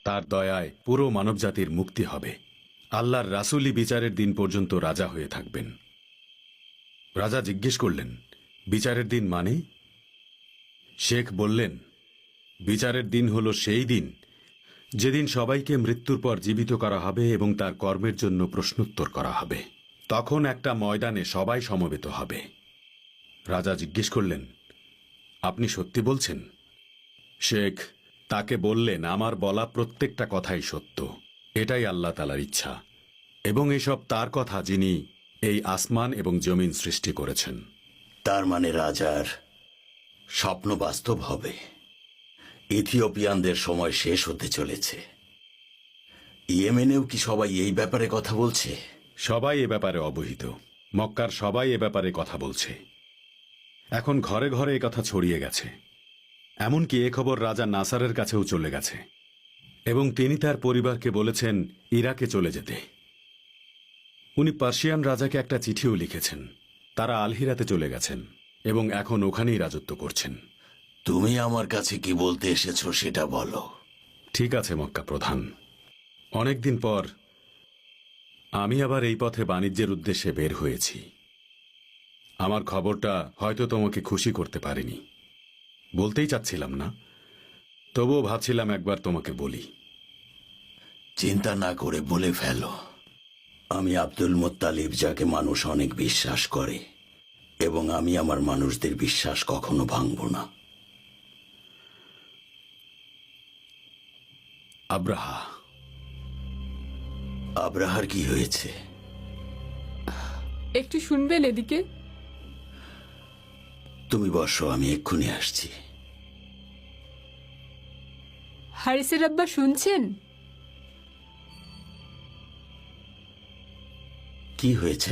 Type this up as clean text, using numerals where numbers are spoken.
তার দয়ায় পুরো মানবজাতির মুক্তি হবে। আল্লাহর রাসূলই বিচারের দিন পর্যন্ত রাজা হয়ে থাকবেন। রাজা জিজ্ঞেস করলেন, বিচারের দিন মানে? শেখ বললেন, বিচারের দিন হল সেই দিন যেদিন সবাইকে মৃত্যুর পর জীবিত করা হবে এবং তার কর্মের জন্য প্রশ্নোত্তর করা হবে। তখন একটা ময়দানে সবাই সমবেত হবে। রাজা জিজ্ঞেস করলেন, আপনি সত্যি বলছেন? শেখ তাকে বললেন, আমার বলা প্রত্যেকটা কথাই সত্য। এটাই আল্লাহ তাআলার ইচ্ছা এবং এসব তার কথা যিনি এই আসমান এবং জমিন সৃষ্টি করেছেন। তার মানে রাজার স্বপ্ন বাস্তব হবে। ইথিওপিয়ানদের সময় শেষ হতে চলেছে। ইয়েমেনেও কি সবাই এই ব্যাপারে কথা বলছে? সবাই এ ব্যাপারে অবহিত। মক্কার সবাই এ ব্যাপারে কথা বলছে। এখন ঘরে ঘরে এ কথা ছড়িয়ে গেছে। এমনকি এ খবর রাজা নাসারের কাছেও চলে গেছে এবং তিনি তার পরিবারকে বলেছেন ইরাকে চলে যেতে। উনি পার্সিয়ান রাজাকে একটা চিঠিও লিখেছেন। তারা আলহিরাতে চলে গেছেন এবং এখন ওখানেই রাজত্ব করছেন। তুমি আমার কাছে কি বলতে এসেছো সেটা বলো। ঠিক আছে মক্কা প্রধান, অনেকদিন পর আমি আবার এই পথে বাণিজ্যের উদ্দেশ্যে বের হয়েছি। আমার খবরটা হয়তো তোমাকে খুশি করতে পারিনি, বলতেই চাচ্ছিলাম না, তবুও ভাবছিলাম একবার তোমাকে বলি। চিন্তা না করে বলে ফেলো। আমি আব্দুল মুত্তালিব, যাকে মানুষ অনেক বিশ্বাস করে, এবং আমি আমার মানুষদের বিশ্বাস কখনো ভাঙব না। আব্রাহা। আব্রাহার কি হয়েছে? একটু শুনবেন এদিকে? তুমি বসো, আমি এক্ষুনি আসছি। হারিসের আব্বা শুনছেন? কি হয়েছে?